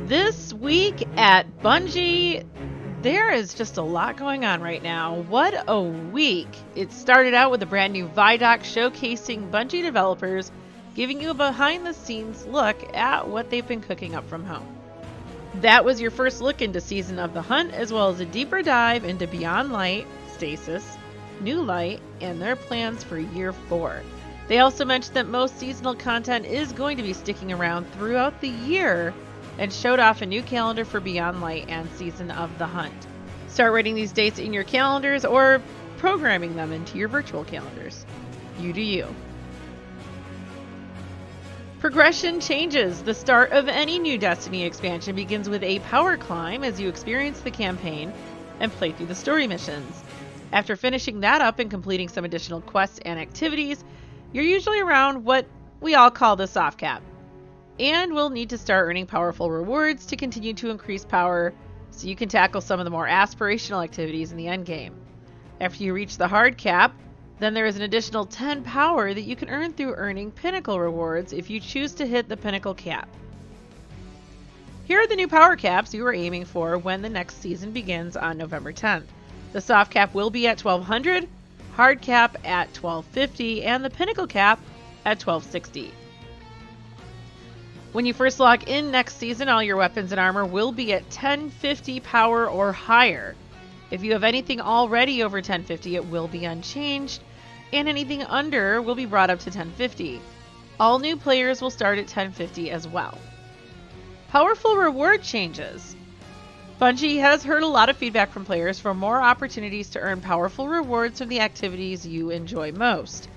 This week at Bungie, there is just a lot going on right now. What a week! It started out with a brand new VIDOC showcasing Bungie developers, giving you a behind-the-scenes look at what they've been cooking up from home. That was your first look into Season of the Hunt, as well as a deeper dive into Beyond Light, Stasis, New Light, and their plans for Year 4. They also mentioned that most seasonal content is going to be sticking around throughout the year, and showed off a new calendar for Beyond Light and Season of the Hunt. Start writing these dates in your calendars or programming them into your virtual calendars. You do you. Progression changes. The start of any new Destiny expansion begins with a power climb as you experience the campaign and play through the story missions. After finishing that up and completing some additional quests and activities, you're usually around what we all call the soft cap, and will need to start earning powerful rewards to continue to increase power so you can tackle some of the more aspirational activities in the endgame. After you reach the hard cap, then there is an additional 10 power that you can earn through earning pinnacle rewards if you choose to hit the pinnacle cap. Here are the new power caps you are aiming for when the next season begins on November 10th. The soft cap will be at 1200, hard cap at 1250, and the pinnacle cap at 1260. When you first log in next season, all your weapons and armor will be at 1050 power or higher. If you have anything already over 1050, it will be unchanged, and anything under will be brought up to 1050. All new players will start at 1050 as well. Powerful reward changes. Bungie has heard a lot of feedback from players for more opportunities to earn powerful rewards from the activities you enjoy most.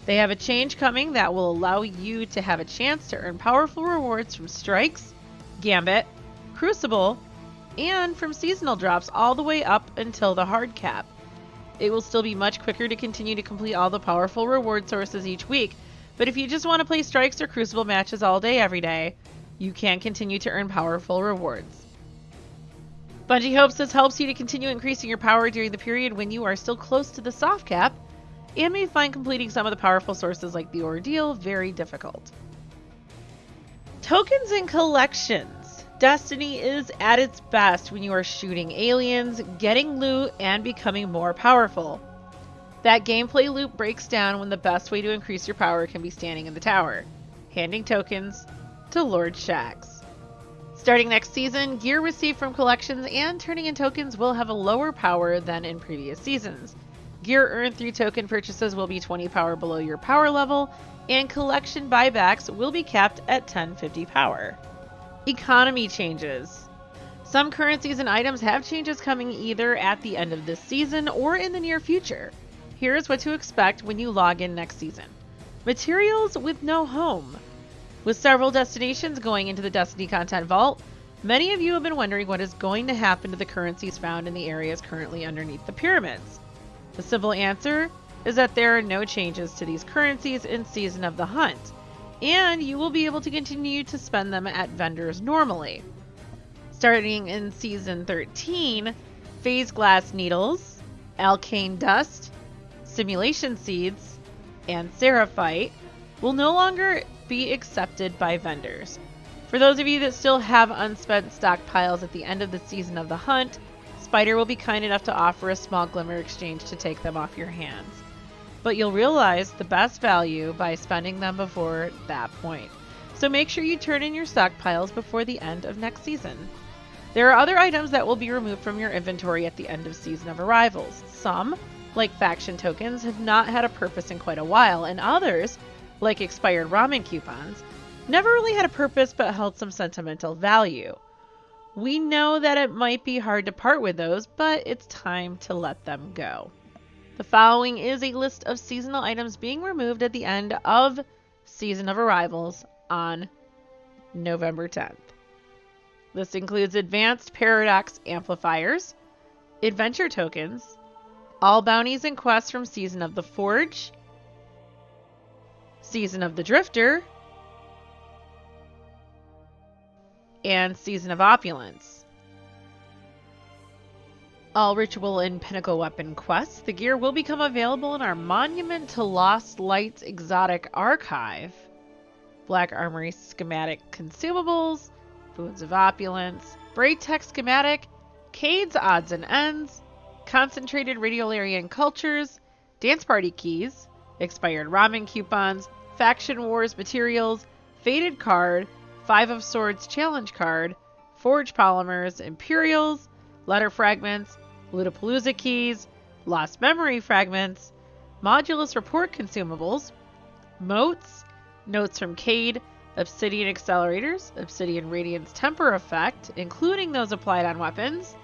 They have a change coming that will allow you to have a chance to earn powerful rewards from strikes, Gambit, Crucible, and from seasonal drops all the way up until the hard cap. It will still be much quicker to continue to complete all the powerful reward sources each week, but if you just want to play strikes or Crucible matches all day every day, you can continue to earn powerful rewards. Bungie hopes this helps you to continue increasing your power during the period when you are still close to the soft cap, and may find completing some of the powerful sources like the Ordeal very difficult. Tokens and collections. Destiny is at its best when you are shooting aliens, getting loot, and becoming more powerful. That gameplay loop breaks down when the best way to increase your power can be standing in the tower, handing tokens to Lord SHAXX. Starting next season, gear received from collections and turning in tokens will have a lower power than in previous seasons. Gear earned through token purchases will be 20 power below your power level, and collection buybacks will be capped at 1050 power. Economy changes. Some currencies and items have changes coming either at the end of this season or in the near future. Here's what to expect when you log in next season. Materials with no home. With several destinations going into the Destiny Content Vault, many of you have been wondering what is going to happen to the currencies found in the areas currently underneath the pyramids. The simple answer is that there are no changes to these currencies in Season of the Hunt, and you will be able to continue to spend them at vendors normally. Starting in Season 13, Phase Glass Needles, Alkane Dust, Simulation Seeds, and Seraphite will no longer be accepted by vendors. For those of you that still have unspent stockpiles at the end of the Season of the Hunt, Spider will be kind enough to offer a small glimmer exchange to take them off your hands. But you'll realize the best value by spending them before that point. So make sure you turn in your stockpiles before the end of next season. There are other items that will be removed from your inventory at the end of Season of Arrivals. Some, like faction tokens, have not had a purpose in quite a while, and others, like expired ramen coupons, never really had a purpose but held some sentimental value. We know that it might be hard to part with those, but it's time to let them go. The following is a list of seasonal items being removed at the end of Season of Arrivals on November 10th. This includes Advanced Paradox Amplifiers, Adventure Tokens, all bounties and quests from Season of the Forge, Season of the Drifter, and Season of Opulence. All ritual and pinnacle weapon quests. The gear will become available in our Monument to Lost Lights Exotic Archive. Black Armory schematic consumables, Boons of Opulence, Braytech Schematic, Cade's Odds and Ends, Concentrated Radiolarian Cultures, Dance Party Keys, Expired Ramen Coupons, Faction Wars Materials, Faded Card, Five of Swords Challenge Card, Forge Polymers, Imperials, Letter Fragments, Ludapalooza Keys, Lost Memory Fragments, Modulus Report Consumables, Motes, Notes from Cade, Obsidian Accelerators, Obsidian Radiance Temper Effect, including those applied on weapons,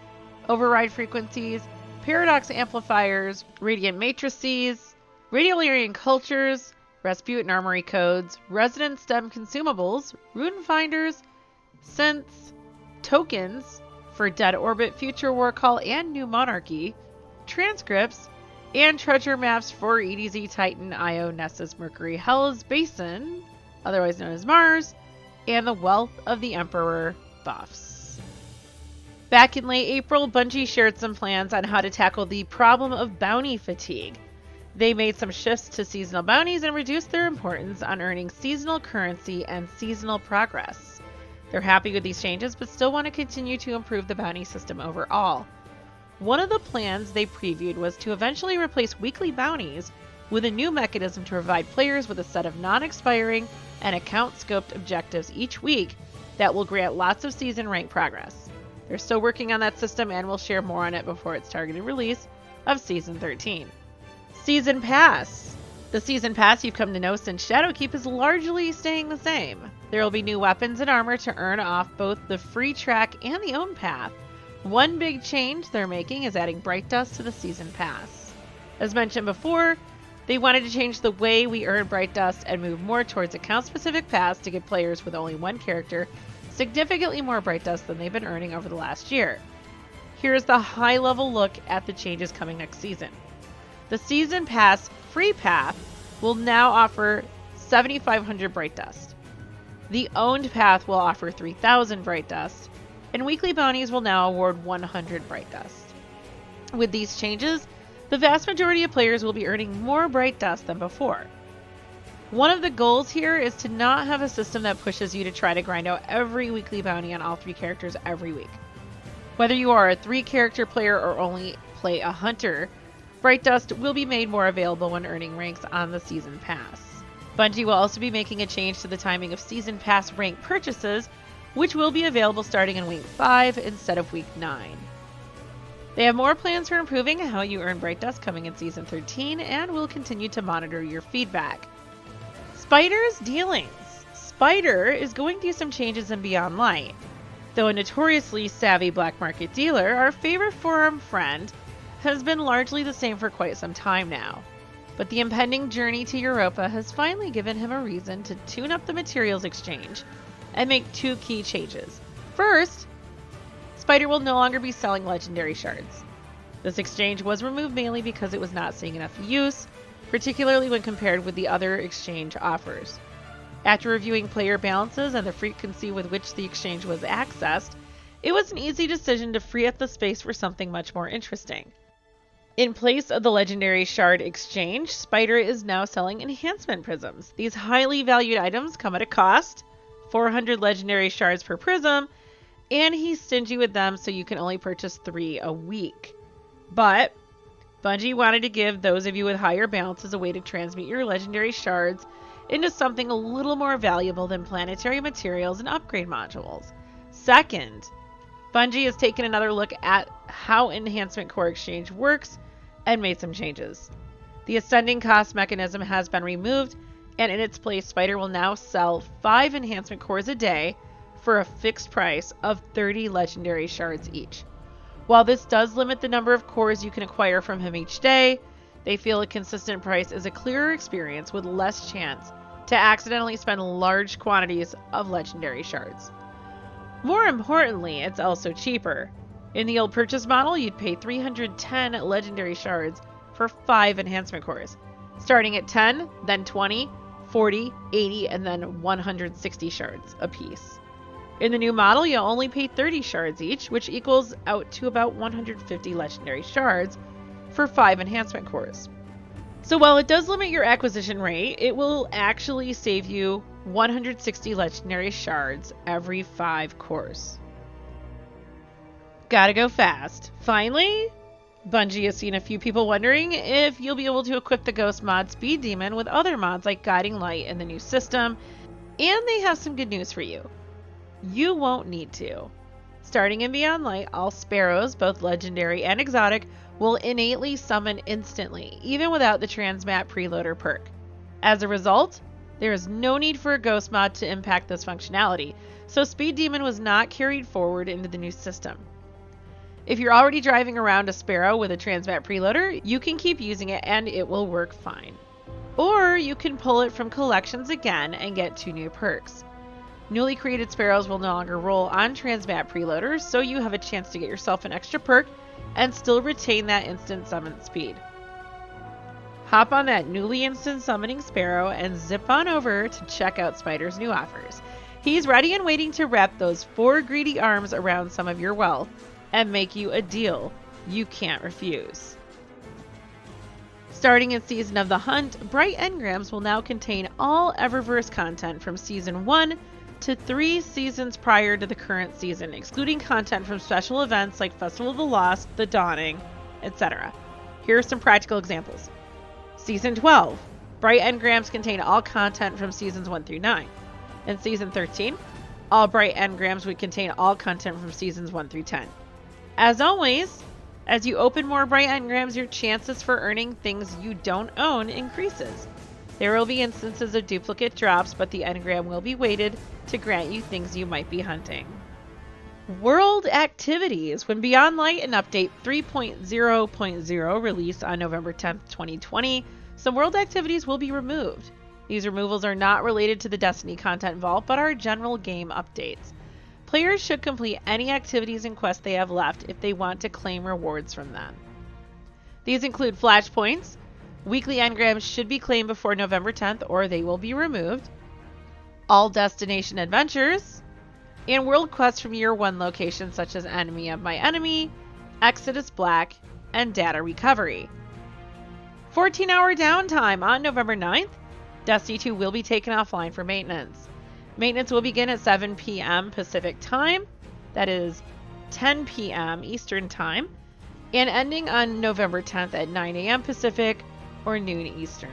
Override Frequencies, Paradox Amplifiers, Radiant Matrices, Radiolarian Cultures, Rasputin Armory Codes, Resonant Stem Consumables, Rune Finders, Synths, Tokens for Dead Orbit, Future War Call, and New Monarchy, Transcripts, and treasure maps for EDZ Titan, Io, Nessus, Mercury, Hell's Basin, otherwise known as Mars, and the Wealth of the Emperor buffs. Back in late April, Bungie shared some plans on how to tackle the problem of bounty fatigue. They made some shifts to seasonal bounties and reduced their importance on earning seasonal currency and seasonal progress. They're happy with these changes, but still want to continue to improve the bounty system overall. One of the plans they previewed was to eventually replace weekly bounties with a new mechanism to provide players with a set of non-expiring and account-scoped objectives each week that will grant lots of season rank progress. They're still working on that system and will share more on it before its targeted release of Season 13. Season Pass. The Season Pass you've come to know since Shadowkeep is largely staying the same. There will be new weapons and armor to earn off both the free track and the own path. One big change they're making is adding Bright Dust to the Season Pass. As mentioned before, they wanted to change the way we earn Bright Dust and move more towards account-specific paths to give players with only one character significantly more Bright Dust than they've been earning over the last year. Here's the high-level look at the changes coming next season. The Season Pass free path will now offer 7,500 Bright Dust. The owned path will offer 3,000 Bright Dust, and weekly bounties will now award 100 Bright Dust. With these changes, the vast majority of players will be earning more Bright Dust than before. One of the goals here is to not have a system that pushes you to try to grind out every weekly bounty on all 3 characters every week. Whether you are a 3-character player or only play a hunter, Bright Dust will be made more available when earning ranks on the Season Pass. Bungie will also be making a change to the timing of Season Pass rank purchases, which will be available starting in Week 5 instead of Week 9. They have more plans for improving how you earn Bright Dust coming in Season 13 and will continue to monitor your feedback. Spider's Dealings. Spider is going through some changes in Beyond Light. Though a notoriously savvy black market dealer, our favorite forum friend has been largely the same for quite some time now. But the impending journey to Europa has finally given him a reason to tune up the materials exchange and make 2 key changes. First, Spider will no longer be selling legendary shards. This exchange was removed mainly because it was not seeing enough use, particularly when compared with the other exchange offers. After reviewing player balances and the frequency with which the exchange was accessed, it was an easy decision to free up the space for something much more interesting. In place of the legendary shard exchange, Spider is now selling enhancement prisms. These highly valued items come at a cost, 400 legendary shards per prism, and he's stingy with them so you can only purchase 3 a week. But Bungie wanted to give those of you with higher balances a way to transmute your legendary shards into something a little more valuable than planetary materials and upgrade modules. Second, Bungie has taken another look at how Enhancement Core Exchange works and made some changes. The ascending cost mechanism has been removed, and in its place, Spider will now sell 5 enhancement cores a day for a fixed price of 30 legendary shards each. While this does limit the number of cores you can acquire from him each day, they feel a consistent price is a clearer experience with less chance to accidentally spend large quantities of legendary shards. More importantly, it's also cheaper. In the old purchase model, you'd pay 310 legendary shards for 5 enhancement cores, starting at 10, then 20, 40, 80, and then 160 shards apiece. In the new model, you'll only pay 30 shards each, which equals out to about 150 legendary shards for 5 enhancement cores. So while it does limit your acquisition rate, it will actually save you 160 legendary shards every 5 cores. Gotta go fast. Finally, Bungie has seen a few people wondering if you'll be able to equip the Ghost mod Speed Demon with other mods like Guiding Light in the new system, and they have some good news for you. You won't need to. Starting in Beyond Light, all sparrows, both legendary and exotic, will innately summon instantly, even without the Transmat Preloader perk. As a result, there is no need for a Ghost mod to impact this functionality, so Speed Demon was not carried forward into the new system. If you're already driving around a sparrow with a Transmat Preloader, you can keep using it and it will work fine. Or you can pull it from collections again and get 2 new perks. Newly created sparrows will no longer roll on Transmat Preloaders, so you have a chance to get yourself an extra perk and still retain that instant summon speed. Hop on that newly instant summoning sparrow and zip on over to check out Spider's new offers. He's ready and waiting to wrap those 4 greedy arms around some of your wealth and make you a deal you can't refuse. Starting in Season of the Hunt, Bright Engrams will now contain all Eververse content from Season 1 to 3 seasons prior to the current season, excluding content from special events like Festival of the Lost, The Dawning, etc. Here are some practical examples. Season 12. Bright Engrams contain all content from Seasons 1 through 9. In Season 13, all Bright Engrams would contain all content from Seasons 1 through 10. As always, as you open more Bright Engrams, your chances for earning things you don't own increases. There will be instances of duplicate drops, but the engram will be weighted to grant you things you might be hunting. World activities. When Beyond Light and Update 3.0.0 release on November 10th, 2020, some world activities will be removed. These removals are not related to the Destiny content vault, but are general game updates. Players should complete any activities and quests they have left if they want to claim rewards from them. These include flashpoints. Weekly engrams should be claimed before November 10th or they will be removed. All destination adventures. And world quests from Year 1 locations such as Enemy of My Enemy, Exodus Black, and Data Recovery. 14-hour downtime on November 9th. Destiny 2 will be taken offline for maintenance. Maintenance will begin at 7 p.m. Pacific Time, that is 10 p.m. Eastern Time, and ending on November 10th at 9 a.m. Pacific or noon Eastern.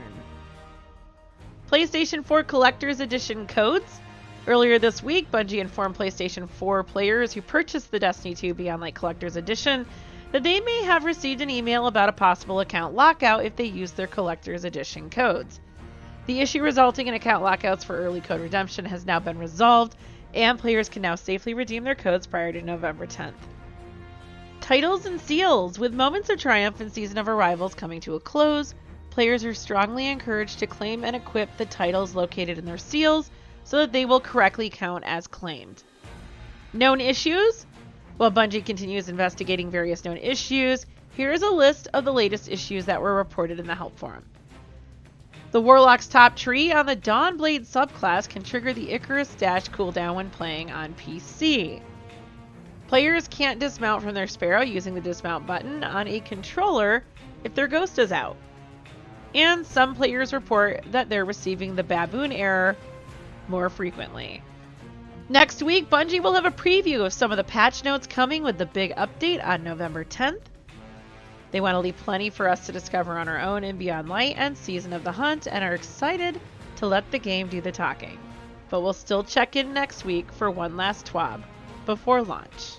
PlayStation 4 Collector's Edition codes. Earlier this week, Bungie informed PlayStation 4 players who purchased the Destiny 2 Beyond Light Collector's Edition that they may have received an email about a possible account lockout if they use their Collector's Edition codes. The issue resulting in account lockouts for early code redemption has now been resolved, and players can now safely redeem their codes prior to November 10th. Titles and seals. With Moments of Triumph and Season of Arrivals coming to a close, players are strongly encouraged to claim and equip the titles located in their seals so that they will correctly count as claimed. Known issues? While Bungie continues investigating various known issues, here is a list of the latest issues that were reported in the help forum. The Warlock's top tree on the Dawnblade subclass can trigger the Icarus Dash cooldown when playing on PC. Players can't dismount from their Sparrow using the dismount button on a controller if their Ghost is out. And some players report that they're receiving the baboon error more frequently. Next week, Bungie will have a preview of some of the patch notes coming with the big update on November 10th. They want to leave plenty for us to discover on our own in Beyond Light and Season of the Hunt, and are excited to let the game do the talking. But we'll still check in next week for one last TWAB before launch.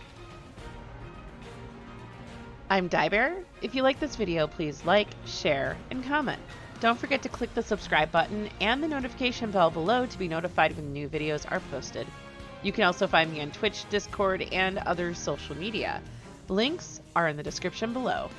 I'm Diebear. If you like this video, please like, share, and comment. Don't forget to click the subscribe button and the notification bell below to be notified when new videos are posted. You can also find me on Twitch, Discord, and other social media. Links are in the description below.